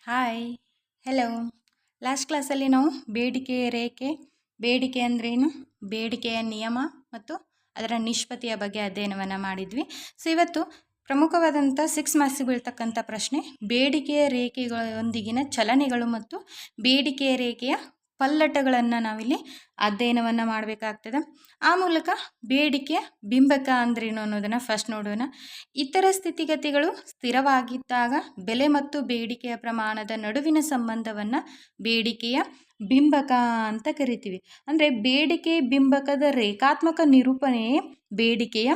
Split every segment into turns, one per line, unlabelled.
Hi, hello. Last ಕ್ಲಾಸಲ್ಲಿ ನಾವು ಬೇಡಿಕೆಯ ರೇಖೆ, ಬೇಡಿಕೆ ಅಂದ್ರೇನು, ಬೇಡಿಕೆಯ ನಿಯಮ ಮತ್ತು ಅದರ ನಿಷ್ಪತ್ತಿಯ ಬಗ್ಗೆ ಅಧ್ಯಯನವನ್ನು ಮಾಡಿದ್ವಿ. ಸೊ ಇವತ್ತು ಪ್ರಮುಖವಾದಂಥ 6 ಮಾರ್ಕ್ಸಿಗೆ ಬೀಳ್ತಕ್ಕಂಥ ಪ್ರಶ್ನೆ, ಬೇಡಿಕೆಯ ರೇಖೆಗಳೊಂದಿಗಿನ ಚಲನೆಗಳು ಮತ್ತು ಬೇಡಿಕೆಯ ರೇಖೆಯ ಪಲ್ಲಟಗಳನ್ನು ನಾವಿಲ್ಲಿ ಅಧ್ಯಯನವನ್ನು ಮಾಡಬೇಕಾಗ್ತದೆ. ಆ ಮೂಲಕ ಬೇಡಿಕೆಯ ಬಿಂಬಕ ಅಂದ್ರೇನು ಅನ್ನೋದನ್ನು ಫಸ್ಟ್ ನೋಡೋಣ. ಇತರ ಸ್ಥಿತಿಗತಿಗಳು ಸ್ಥಿರವಾಗಿದ್ದಾಗ ಬೆಲೆ ಮತ್ತು ಬೇಡಿಕೆಯ ಪ್ರಮಾಣದ ನಡುವಿನ ಸಂಬಂಧವನ್ನು ಬೇಡಿಕೆಯ ಬಿಂಬಕ ಅಂತ ಕರಿತೀವಿ. ಅಂದರೆ ಬೇಡಿಕೆ ಬಿಂಬಕದ ರೇಖಾತ್ಮಕ ನಿರೂಪಣೆಯೇ ಬೇಡಿಕೆಯ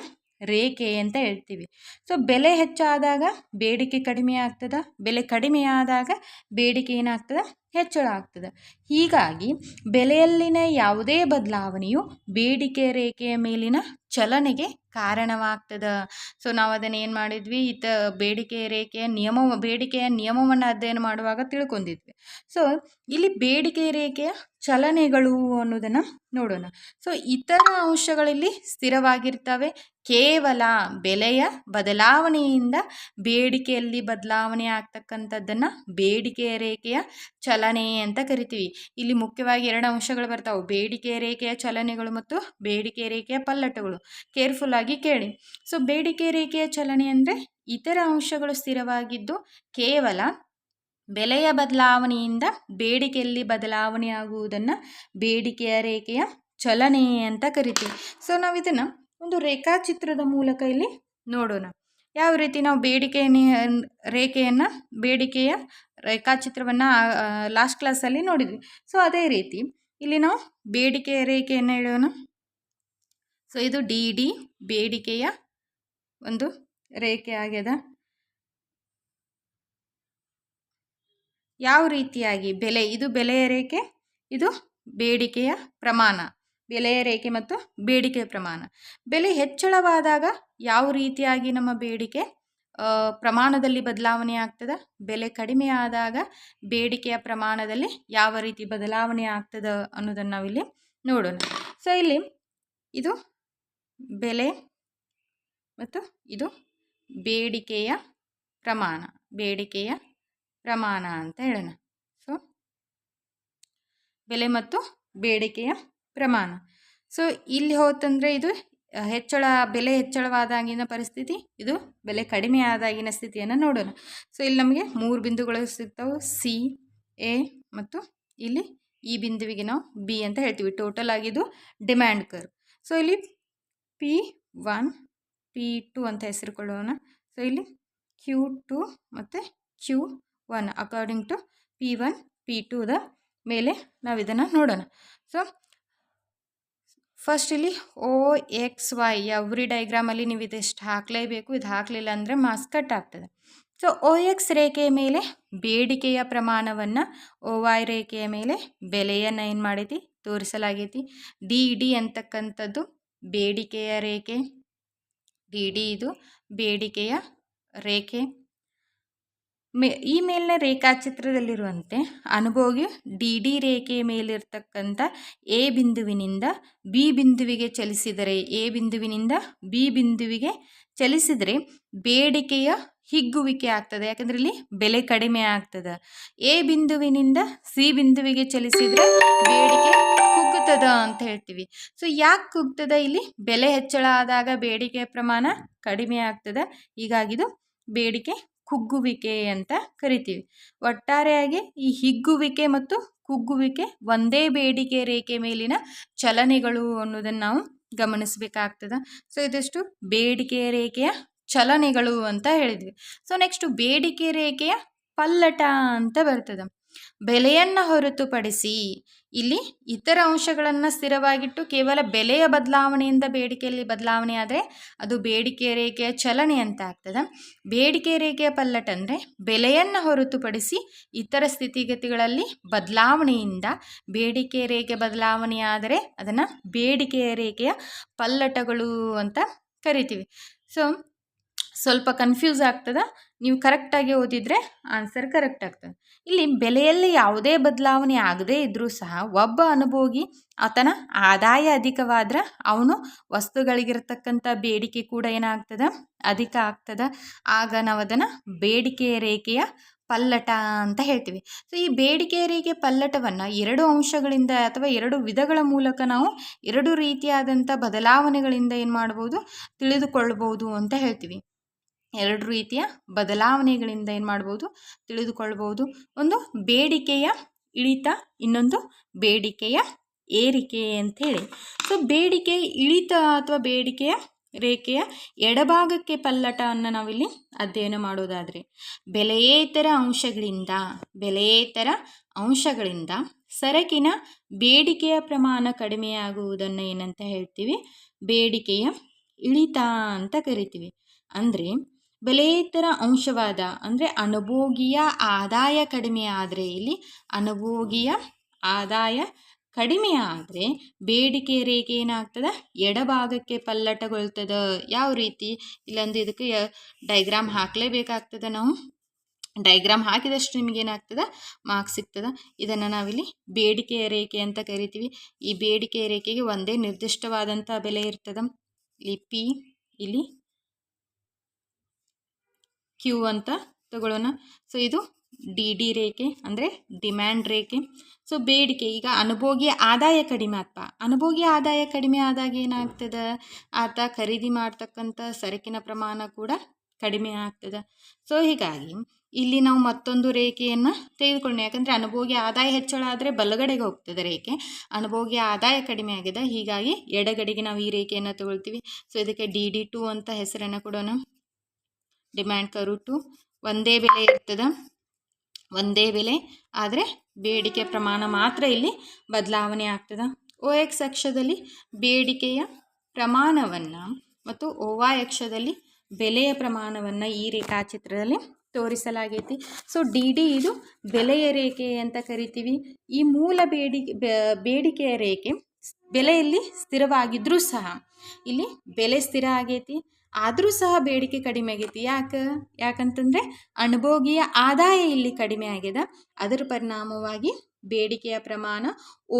ರೇಖೆ ಅಂತ ಹೇಳ್ತೀವಿ. ಸೊ ಬೆಲೆ ಹೆಚ್ಚಾದಾಗ ಬೇಡಿಕೆ ಕಡಿಮೆ ಆಗ್ತದೆ, ಬೆಲೆ ಕಡಿಮೆ ಆದಾಗ ಬೇಡಿಕೆ ಏನಾಗ್ತದೆ, ಹೆಚ್ಚಳ ಆಗ್ತದೆ. ಹೀಗಾಗಿ ಬೆಲೆಯಲ್ಲಿನ ಯಾವುದೇ ಬದಲಾವಣೆಯು ಬೇಡಿಕೆ ರೇಖೆಯ ಮೇಲಿನ ಚಲನೆಗೆ ಕಾರಣವಾಗ್ತದೆ. ಸೊ ನಾವು ಅದನ್ನು ಏನು ಮಾಡಿದ್ವಿ, ಬೇಡಿಕೆಯ ರೇಖೆಯ ಬೇಡಿಕೆಯ ನಿಯಮವನ್ನು ಅಧ್ಯಯನ ಮಾಡುವಾಗ ತಿಳ್ಕೊಂಡಿದ್ವಿ. ಸೊ ಇಲ್ಲಿ ಬೇಡಿಕೆ ರೇಖೆಯ ಚಲನೆಗಳು ಅನ್ನೋದನ್ನು ನೋಡೋಣ. ಸೊ ಇತರ ಅಂಶಗಳಲ್ಲಿ ಸ್ಥಿರವಾಗಿರ್ತವೆ. ಕೇವಲ ಬೆಲೆಯ ಬದಲಾವಣೆಯಿಂದ ಬೇಡಿಕೆಯಲ್ಲಿ ಬದಲಾವಣೆ ಆಗ್ತಕ್ಕಂಥದ್ದನ್ನು ಬೇಡಿಕೆಯ ರೇಖೆಯ ಚಲನೆ ಅಂತ ಕರಿತೀವಿ. ಇಲ್ಲಿ ಮುಖ್ಯವಾಗಿ 2 ಅಂಶಗಳು ಬರ್ತಾವೆ, ಬೇಡಿಕೆಯ ರೇಖೆಯ ಚಲನೆಗಳು ಮತ್ತು ಬೇಡಿಕೆಯ ರೇಖೆಯ ಪಲ್ಲಟಗಳು. ಕೇರ್ಫುಲ್ ಆಗಿ ಕೇಳಿ. ಸೊ ಬೇಡಿಕೆ ರೇಖೆಯ ಚಲನೆ ಅಂದರೆ ಇತರ ಅಂಶಗಳು ಸ್ಥಿರವಾಗಿದ್ದು ಕೇವಲ ಬೆಲೆಯ ಬದಲಾವಣೆಯಿಂದ ಬೇಡಿಕೆಯಲ್ಲಿ ಬದಲಾವಣೆ ಆಗುವುದನ್ನು ಬೇಡಿಕೆಯ ರೇಖೆಯ ಚಲನೆ ಅಂತ ಕರಿತೀವಿ. ಸೊ ನಾವು ಇದನ್ನು ಒಂದು ರೇಖಾಚಿತ್ರದ ಮೂಲಕ ಇಲ್ಲಿ ನೋಡೋಣ. ಯಾವ ರೀತಿ ನಾವು ಬೇಡಿಕೆಯ ರೇಖಾಚಿತ್ರವನ್ನು ಲಾಸ್ಟ್ ಕ್ಲಾಸಲ್ಲಿ ನೋಡಿದ್ವಿ. ಸೊ ಅದೇ ರೀತಿ ಇಲ್ಲಿ ನಾವು ಬೇಡಿಕೆಯ ರೇಖೆಯನ್ನು ಹೇಳೋಣ. ಸೊ ಇದು ಡಿ ಬೇಡಿಕೆಯ ಒಂದು ರೇಖೆ ಆಗ್ಯದ. ಯಾವ ರೀತಿಯಾಗಿ ಇದು ಬೆಲೆಯ ರೇಖೆ, ಇದು ಬೇಡಿಕೆಯ ಪ್ರಮಾಣ. ಬೆಲೆಯ ರೇಖೆ ಮತ್ತು ಬೇಡಿಕೆಯ ಪ್ರಮಾಣ. ಬೆಲೆ ಹೆಚ್ಚಳವಾದಾಗ ಯಾವ ರೀತಿಯಾಗಿ ನಮ್ಮ ಬೇಡಿಕೆ ಪ್ರಮಾಣದಲ್ಲಿ ಬದಲಾವಣೆ ಆಗ್ತದೆ, ಬೆಲೆ ಕಡಿಮೆ ಆದಾಗ ಬೇಡಿಕೆಯ ಪ್ರಮಾಣದಲ್ಲಿ ಯಾವ ರೀತಿ ಬದಲಾವಣೆ ಆಗ್ತದೆ ಅನ್ನೋದನ್ನು ನಾವಿಲ್ಲಿ ನೋಡೋಣ. ಸೊ ಇಲ್ಲಿ ಇದು ಬೆಲೆ ಮತ್ತು ಇದು ಬೇಡಿಕೆಯ ಪ್ರಮಾಣ ಅಂತ ಹೇಳೋಣ. ಸೊ ಬೆಲೆ ಮತ್ತು ಬೇಡಿಕೆಯ ಪ್ರಮಾಣ. ಸೊ ಇಲ್ಲಿ ಹೋತಂದರೆ ಇದು ಬೆಲೆ ಹೆಚ್ಚಳವಾದಾಗಿನ ಪರಿಸ್ಥಿತಿ, ಇದು ಬೆಲೆ ಕಡಿಮೆ ಆದಾಗಿನ ಸ್ಥಿತಿಯನ್ನು ನೋಡೋಣ. ಸೊ ಇಲ್ಲಿ ನಮಗೆ 3 ಬಿಂದುಗಳು ಸಿಗ್ತಾವೆ, ಸಿ, ಎ ಮತ್ತು ಇಲ್ಲಿ ಈ ಬಿಂದುವಿಗೆ ನಾವು ಬಿ ಅಂತ ಹೇಳ್ತೀವಿ. ಟೋಟಲ್ ಆಗಿದ್ದು ಡಿಮ್ಯಾಂಡ್ ಕರ್ವ್. ಸೊ ಇಲ್ಲಿ P1 P2 ಅಂತ ಹೆಸರುಕೊಳ್ಳೋಣ. ಸೊ ಇಲ್ಲಿ Q2 ಮತ್ತು Q1 ಅಕಾರ್ಡಿಂಗ್ ಟು P1 P2ದ ಮೇಲೆ ನಾವು ಇದನ್ನು ನೋಡೋಣ. ಸೊ ಫಸ್ಟ್ ಇಲ್ಲಿ OXY ಎವ್ರಿ ಡೈಗ್ರಾಮಲ್ಲಿ ನೀವು ಇದಿಷ್ಟು ಹಾಕಲೇಬೇಕು. ಇದು ಹಾಕಲಿಲ್ಲ ಅಂದರೆ ಮಾರ್ಕ್ಸ್ ಕಟ್ ಆಗ್ತದೆ. ಸೊ OX ರೇಖೆಯ ಮೇಲೆ ಬೇಡಿಕೆಯ ಪ್ರಮಾಣವನ್ನು, OY ರೇಖೆಯ ಮೇಲೆ ಬೆಲೆಯನ್ನು ಏನು ಮಾಡೈತಿ ತೋರಿಸಲಾಗೈತಿ. ಡಿ ಅಂತಕ್ಕಂಥದ್ದು ಬೇಡಿಕೆಯ ರೇಖೆ, ಡಿ ಇದು ಬೇಡಿಕೆಯ ರೇಖೆ. ಈ ಮೇಲಿನ ರೇಖಾಚಿತ್ರದಲ್ಲಿರುವಂತೆ ಅನುಭೋಗಿ ಡಿ ರೇಖೆಯ ಮೇಲಿರ್ತಕ್ಕಂಥ ಎ ಬಿಂದುವಿನಿಂದ ಬಿ ಬಿಂದುವಿಗೆ ಚಲಿಸಿದರೆ, ಎ ಬಿಂದುವಿನಿಂದ ಬಿ ಬಿಂದುವಿಗೆ ಚಲಿಸಿದರೆ ಬೇಡಿಕೆಯ ಹಿಗ್ಗುವಿಕೆ ಆಗ್ತದೆ. ಯಾಕಂದರೆ ಇಲ್ಲಿ ಬೆಲೆ ಕಡಿಮೆ ಆಗ್ತದೆ. ಎ ಬಿಂದುವಿನಿಂದ ಸಿ ಬಿಂದುವಿಗೆ ಚಲಿಸಿದರೆ ಬೇಡಿಕೆ ಕುಗ್ಗುತ್ತದ ಅಂತ ಹೇಳ್ತೀವಿ. ಸೊ ಯಾಕೆ ಕುಗ್ತದ? ಇಲ್ಲಿ ಬೆಲೆ ಹೆಚ್ಚಳ ಆದಾಗ ಬೇಡಿಕೆಯ ಪ್ರಮಾಣ ಕಡಿಮೆ ಆಗ್ತದೆ. ಹೀಗಾಗಿದು ಬೇಡಿಕೆ ಕುಗ್ಗುವಿಕೆ ಅಂತ ಕರಿತೀವಿ. ಒಟ್ಟಾರೆಯಾಗಿ ಈ ಹಿಗ್ಗುವಿಕೆ ಮತ್ತು ಕುಗ್ಗುವಿಕೆ ಒಂದೇ ಬೇಡಿಕೆ ರೇಖೆ ಮೇಲಿನ ಚಲನೆಗಳು ಅನ್ನೋದನ್ನು ನಾವು ಗಮನಿಸಬೇಕಾಗ್ತದೆ. ಸೊ ಇದಿಷ್ಟು ಬೇಡಿಕೆ ರೇಖೆಯ ಚಲನೆಗಳು ಅಂತ ಹೇಳಿದ್ವಿ. ಸೊ ನೆಕ್ಸ್ಟ್ ಬೇಡಿಕೆ ರೇಖೆಯ ಪಲ್ಲಟ ಅಂತ ಬರ್ತದೆ. ಬೆಲೆಯನ್ನು ಹೊರತುಪಡಿಸಿ ಇಲ್ಲಿ ಇತರ ಅಂಶಗಳನ್ನು ಸ್ಥಿರವಾಗಿಟ್ಟು ಕೇವಲ ಬೆಲೆಯ ಬದಲಾವಣೆಯಿಂದ ಬೇಡಿಕೆಯಲ್ಲಿ ಬದಲಾವಣೆ ಆದರೆ ಅದು ಬೇಡಿಕೆ ರೇಖೆಯ ಚಲನೆ ಅಂತ ಆಗ್ತದೆ. ಬೇಡಿಕೆ ರೇಖೆಯ ಪಲ್ಲಟ ಅಂದರೆ ಬೆಲೆಯನ್ನು ಹೊರತುಪಡಿಸಿ ಇತರ ಸ್ಥಿತಿಗತಿಗಳಲ್ಲಿ ಬದಲಾವಣೆಯಿಂದ ಬೇಡಿಕೆ ರೇಖೆ ಬದಲಾವಣೆ ಆದರೆ ಅದನ್ನು ಬೇಡಿಕೆಯ ರೇಖೆಯ ಪಲ್ಲಟಗಳು ಅಂತ ಕರಿತೀವಿ. ಸೊ ಸ್ವಲ್ಪ ಕನ್ಫ್ಯೂಸ್ ಆಗ್ತದೆ. ನೀವು ಕರೆಕ್ಟಾಗಿ ಓದಿದರೆ ಆನ್ಸರ್ ಕರೆಕ್ಟ್ ಆಗ್ತದೆ. ಇಲ್ಲಿ ಬೆಲೆಯಲ್ಲಿ ಯಾವುದೇ ಬದಲಾವಣೆ ಆಗದೇ ಇದ್ದರೂ ಸಹ ಒಬ್ಬ ಅನುಭೋಗಿ ಆತನ ಆದಾಯ ಅಧಿಕವಾದ್ರೆ ಅವನು ವಸ್ತುಗಳಿಗಿರ್ತಕ್ಕಂಥ ಬೇಡಿಕೆ ಕೂಡ ಏನಾಗ್ತದೆ, ಅಧಿಕ ಆಗ್ತದೆ. ಆಗ ನಾವು ಅದನ್ನು ಬೇಡಿಕೆಯ ರೇಖೆಯ ಪಲ್ಲಟ ಅಂತ ಹೇಳ್ತೀವಿ. ಸೊ ಈ ಬೇಡಿಕೆ ರೇಖೆ ಪಲ್ಲಟವನ್ನು 2 ಅಂಶಗಳಿಂದ ಅಥವಾ 2 ವಿಧಗಳ ಮೂಲಕ ನಾವು 2 ರೀತಿಯಾದಂಥ ಬದಲಾವಣೆಗಳಿಂದ ಏನು ಮಾಡ್ಬೋದು, ತಿಳಿದುಕೊಳ್ಬೋದು ಅಂತ ಹೇಳ್ತೀವಿ. 2 ರೀತಿಯ ಬದಲಾವಣೆಗಳಿಂದ ಏನು ಮಾಡ್ಬೋದು, ತಿಳಿದುಕೊಳ್ಬೋದು. ಒಂದು ಬೇಡಿಕೆಯ ಇಳಿತ, ಇನ್ನೊಂದು ಬೇಡಿಕೆಯ ಏರಿಕೆ ಅಂಥೇಳಿ. ಸೊ ಬೇಡಿಕೆ ಇಳಿತ ಅಥವಾ ಬೇಡಿಕೆಯ ರೇಖೆಯ ಎಡಭಾಗಕ್ಕೆ ಪಲ್ಲಟವನ್ನು ನಾವಿಲ್ಲಿ ಅಧ್ಯಯನ ಮಾಡೋದಾದರೆ, ಬೆಲೆಯೇತರ ಅಂಶಗಳಿಂದ ಸರಕಿನ ಬೇಡಿಕೆಯ ಪ್ರಮಾಣ ಕಡಿಮೆಯಾಗುವುದನ್ನು ಏನಂತ ಹೇಳ್ತೀವಿ, ಬೇಡಿಕೆಯ ಇಳಿತ ಅಂತ ಕರಿತೀವಿ. ಅಂದರೆ ಬೆಲೆಯೇತರ ಅಂಶವಾದ ಅಂದರೆ ಅನುಭೋಗಿಯ ಆದಾಯ ಕಡಿಮೆ ಆದರೆ, ಇಲ್ಲಿ ಅನುಭೋಗಿಯ ಆದಾಯ ಕಡಿಮೆ ಆದರೆ ಬೇಡಿಕೆ ರೇಖೆ ಏನಾಗ್ತದೆ, ಎಡಭಾಗಕ್ಕೆ ಪಲ್ಲಟಗೊಳ್ತದೆ. ಯಾವ ರೀತಿ, ಇಲ್ಲೊಂದು ಇದಕ್ಕೆ ಡೈಗ್ರಾಮ್ ಹಾಕಲೇಬೇಕಾಗ್ತದೆ. ನಾವು ಡೈಗ್ರಾಮ್ ಹಾಕಿದಷ್ಟು ನಿಮಗೇನಾಗ್ತದೆ, ಮಾರ್ಕ್ಸ್ ಸಿಗ್ತದೆ. ಇದನ್ನು ನಾವಿಲ್ಲಿ ಬೇಡಿಕೆಯ ರೇಖೆ ಅಂತ ಕರಿತೀವಿ. ಈ ಬೇಡಿಕೆಯ ರೇಖೆಗೆ ಒಂದೇ ನಿರ್ದಿಷ್ಟವಾದಂಥ ಬೆಲೆ ಇರ್ತದೆ. ಇಲ್ಲಿ ಪಿ, ಇಲ್ಲಿ ಕ್ಯೂ ಅಂತ ತಗೊಳ್ಳೋಣ. ಸೊ ಇದು ಡಿ ರೇಖೆ ಅಂದರೆ ಡಿಮ್ಯಾಂಡ್ ರೇಖೆ. ಸೊ ಬೇಡಿಕೆ, ಈಗ ಅನುಭೋಗಿ ಆದಾಯ ಕಡಿಮೆ ಅನುಭೋಗಿ ಆದಾಯ ಕಡಿಮೆ ಆದಾಗ ಏನಾಗ್ತದೆ, ಆತ ಖರೀದಿ ಮಾಡ್ತಕ್ಕಂಥ ಸರಕಿನ ಪ್ರಮಾಣ ಕೂಡ ಕಡಿಮೆ ಆಗ್ತದೆ. ಸೊ ಹೀಗಾಗಿ ಇಲ್ಲಿ ನಾವು ಮತ್ತೊಂದು ರೇಖೆಯನ್ನು ತೆಗೆದುಕೊಳ್ಳೋಣ. ಯಾಕಂದರೆ ಅನುಭೋಗಿ ಆದಾಯ ಹೆಚ್ಚಳ ಆದರೆ ಬಲಗಡೆಗೆ ಹೋಗ್ತದೆ ರೇಖೆ, ಅನುಭೋಗಿ ಆದಾಯ ಕಡಿಮೆ ಆಗಿದೆ, ಹೀಗಾಗಿ ಎಡಗಡೆಗೆ ನಾವು ಈ ರೇಖೆಯನ್ನು ತಗೊಳ್ತೀವಿ. ಸೊ ಇದಕ್ಕೆ DD2 ಅಂತ ಹೆಸರನ್ನು ಕೊಡೋಣ. ಡಿಮ್ಯಾಂಡ್ ಕರ್ವ್ 2 ಒಂದೇ ಬೆಲೆ ಇರ್ತದೆ, ಒಂದೇ ಬೆಲೆ ಆದರೆ ಬೇಡಿಕೆ ಪ್ರಮಾಣ ಮಾತ್ರ ಇಲ್ಲಿ ಬದಲಾವಣೆ ಆಗ್ತದೆ. OX ಅಕ್ಷದಲ್ಲಿ ಬೇಡಿಕೆಯ ಪ್ರಮಾಣವನ್ನು ಮತ್ತು OY ಅಕ್ಷದಲ್ಲಿ ಬೆಲೆಯ ಪ್ರಮಾಣವನ್ನು ಈ ರೇಖಾಚಿತ್ರದಲ್ಲಿ ತೋರಿಸಲಾಗೈತಿ. ಸೊ DD ಇದು ಬೆಲೆಯ ರೇಖೆ ಅಂತ ಕರಿತೀವಿ. ಈ ಮೂಲ ಬೇಡಿಕೆಯ ರೇಖೆ ಬೆಲೆಯಲ್ಲಿ ಸ್ಥಿರವಾಗಿದ್ದರೂ ಸಹ ಇಲ್ಲಿ ಬೆಲೆ ಸ್ಥಿರ ಆಗೈತಿ, ಆದರೂ ಸಹ ಬೇಡಿಕೆ ಕಡಿಮೆ ಆಗೈತಿ. ಯಾಕಂತಂದರೆ ಅನುಭೋಗಿಯ ಆದಾಯ ಇಲ್ಲಿ ಕಡಿಮೆ ಆಗಿದೆ. ಅದರ ಪರಿಣಾಮವಾಗಿ ಬೇಡಿಕೆಯ ಪ್ರಮಾಣ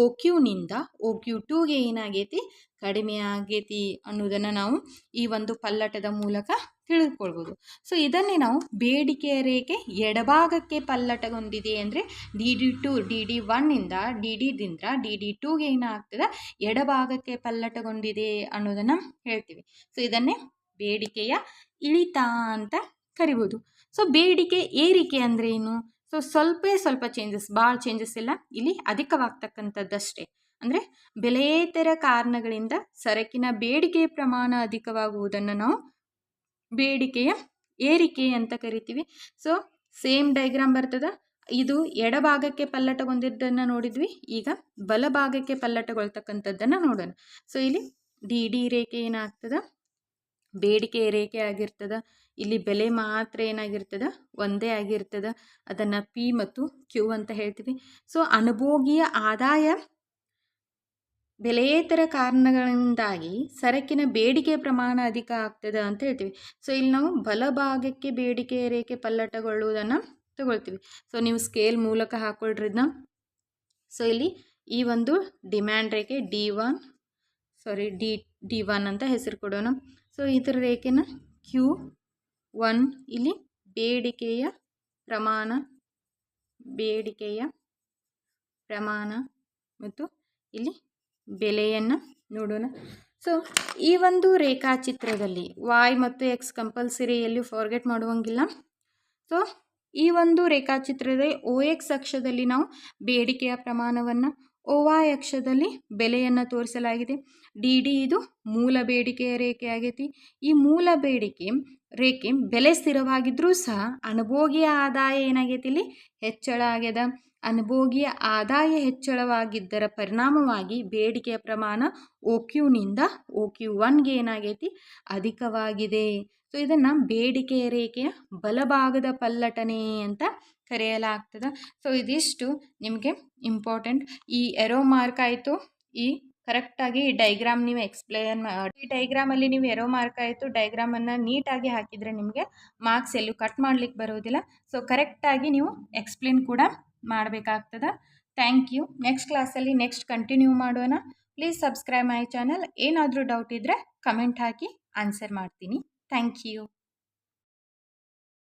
OQನಿಂದ OQ2ಗೆ ಏನಾಗೈತಿ, ಕಡಿಮೆ ಆಗೈತಿ ಅನ್ನೋದನ್ನು ನಾವು ಈ ಒಂದು ಪಲ್ಲಟದ ಮೂಲಕ ತಿಳಿದುಕೊಳ್ಬೋದು. ಸೊ ಇದನ್ನೇ ನಾವು ಬೇಡಿಕೆಯ ರೇಖೆ ಎಡಭಾಗಕ್ಕೆ ಪಲ್ಲಟಗೊಂಡಿದೆ ಅಂದರೆ DD1ಇಂದ DD2ಗೆ ಏನಾಗ್ತದೆ, ಎಡಭಾಗಕ್ಕೆ ಪಲ್ಲಟಗೊಂಡಿದೆ ಅನ್ನೋದನ್ನು ಹೇಳ್ತೀವಿ. ಸೊ ಇದನ್ನೇ ಬೇಡಿಕೆಯ ಇಳಿತ ಅಂತ ಕರಿಬೋದು. ಸೊ ಬೇಡಿಕೆ ಏರಿಕೆ ಅಂದರೆ ಏನು? ಸೊ ಸ್ವಲ್ಪ ಚೇಂಜಸ್, ಭಾಳ ಚೇಂಜಸ್ ಇಲ್ಲ, ಇಲ್ಲಿ ಅಧಿಕವಾಗ್ತಕ್ಕಂಥದ್ದಷ್ಟೇ. ಅಂದರೆ ಬೆಲೆಯೇತರ ಕಾರಣಗಳಿಂದ ಸರಕಿನ ಬೇಡಿಕೆಯ ಪ್ರಮಾಣ ಅಧಿಕವಾಗುವುದನ್ನು ನಾವು ಬೇಡಿಕೆಯ ಏರಿಕೆ ಅಂತ ಕರಿತೀವಿ. ಸೊ ಸೇಮ್ ಡೈಗ್ರಾಮ್ ಬರ್ತದೆ. ಇದು ಎಡಭಾಗಕ್ಕೆ ಪಲ್ಲಟಗೊಂಡಿದ್ದನ್ನು ನೋಡಿದ್ವಿ, ಈಗ ಬಲಭಾಗಕ್ಕೆ ಪಲ್ಲಟಗೊಳ್ತಕ್ಕಂಥದ್ದನ್ನು ನೋಡೋಣ. ಸೊ ಇಲ್ಲಿ DD ರೇಖೆ ಏನಾಗ್ತದೆ, ಬೇಡಿಕೆ ರೇಖೆ ಆಗಿರ್ತದೆ. ಇಲ್ಲಿ ಬೆಲೆ ಮಾತ್ರ ಏನಾಗಿರ್ತದೆ, ಒಂದೇ ಆಗಿರ್ತದೆ. ಅದನ್ನು P ಮತ್ತು Q ಅಂತ ಹೇಳ್ತೀವಿ. ಸೊ ಅನುಭೋಗಿಯ ಆದಾಯ ಬೆಲೆಯೇತರ ಕಾರಣಗಳಿಂದಾಗಿ ಸರಕಿನ ಬೇಡಿಕೆ ಪ್ರಮಾಣ ಅಧಿಕ ಆಗ್ತದೆ ಅಂತ ಹೇಳ್ತೀವಿ. ಸೊ ಇಲ್ಲಿ ನಾವು ಬಲಭಾಗಕ್ಕೆ ಬೇಡಿಕೆ ರೇಖೆ ಪಲ್ಲಟಗೊಳ್ಳುವುದನ್ನು ತಗೊಳ್ತೀವಿ. ಸೊ ನೀವು ಸ್ಕೇಲ್ ಮೂಲಕ ಹಾಕೊಳ್ರಿದ್ನ. ಸೊ ಇಲ್ಲಿ ಈ ಒಂದು ಡಿಮ್ಯಾಂಡ್ ರೇಖೆ D1 ಅಂತ ಹೆಸರು ಕೊಡೋಣ. ಸೊ ಇದರ ರೇಖೆನ Q1, ಇಲ್ಲಿ ಬೇಡಿಕೆಯ ಪ್ರಮಾಣ ಮತ್ತು ಇಲ್ಲಿ ಬೆಲೆಯನ್ನು ನೋಡೋಣ. ಸೊ ಈ ಒಂದು ರೇಖಾಚಿತ್ರದಲ್ಲಿ Y ಮತ್ತು X ಕಂಪಲ್ಸರಿ ಎಲ್ಲಿ ಫಾರ್ಗೆಟ್ ಮಾಡುವಂಗಿಲ್ಲ. ಸೊ ಈ ಒಂದು ರೇಖಾಚಿತ್ರದಲ್ಲಿ OX ಅಕ್ಷದಲ್ಲಿ ನಾವು ಬೇಡಿಕೆಯ ಪ್ರಮಾಣವನ್ನು, OY ಅಕ್ಷದಲ್ಲಿ ಬೆಲೆಯನ್ನು ತೋರಿಸಲಾಗಿದೆ. DD ಇದು ಮೂಲ ಬೇಡಿಕೆಯ ರೇಖೆ ಆಗೈತಿ. ಈ ಮೂಲ ಬೇಡಿಕೆ ರೇಖೆ ಬೆಲೆ ಸ್ಥಿರವಾಗಿದ್ದರೂ ಸಹ ಅನುಭೋಗಿಯ ಆದಾಯ ಏನಾಗೈತಿ, ಇಲ್ಲಿ ಹೆಚ್ಚಳ ಆಗ್ಯದ. ಅನುಭೋಗಿಯ ಆದಾಯ ಹೆಚ್ಚಳವಾಗಿದ್ದರ ಪರಿಣಾಮವಾಗಿ ಬೇಡಿಕೆಯ ಪ್ರಮಾಣ OQನಿಂದ OQ1ಗೆ ಏನಾಗೈತಿ, ಅಧಿಕವಾಗಿದೆ. ಸೊ ಇದನ್ನು ಬೇಡಿಕೆಯ ರೇಖೆಯ ಬಲಭಾಗದ ಪಲ್ಲಟನೆ ಅಂತ ಕರೆಯಲಾಗ್ತದೆ. ಸೊ ಇದಿಷ್ಟು ನಿಮಗೆ ಇಂಪಾರ್ಟೆಂಟ್. ಈ ಎರೋ ಮಾರ್ಕ್ ಆಯಿತು, ಈ ಕರೆಕ್ಟಾಗಿ ಈ ಡೈಗ್ರಾಮ್ ನೀವು ಈ ಡೈಗ್ರಾಮಲ್ಲಿ ನೀವು ಎರೋ ಮಾರ್ಕ್ ಆಯಿತು, ಡೈಗ್ರಾಮನ್ನು ನೀಟಾಗಿ ಹಾಕಿದರೆ ನಿಮಗೆ ಮಾರ್ಕ್ಸ್ ಎಲ್ಲೂ ಕಟ್ ಮಾಡಲಿಕ್ಕೆ ಬರೋದಿಲ್ಲ. ಸೊ ಕರೆಕ್ಟಾಗಿ ನೀವು ಎಕ್ಸ್ಪ್ಲೇನ್ ಕೂಡ ಮಾಡಬೇಕಾಗ್ತದೆ. Thank you. ನೆಕ್ಸ್ಟ್ ಕ್ಲಾಸಲ್ಲಿ ನೆಕ್ಸ್ಟ್ ಕಂಟಿನ್ಯೂ ಮಾಡೋಣ. Please subscribe my channel. ಏನಾದರೂ ಡೌಟ್ ಇದ್ದರೆ ಕಮೆಂಟ್ ಹಾಕಿ ಆನ್ಸರ್ ಮಾಡ್ತೀನಿ. Thank you.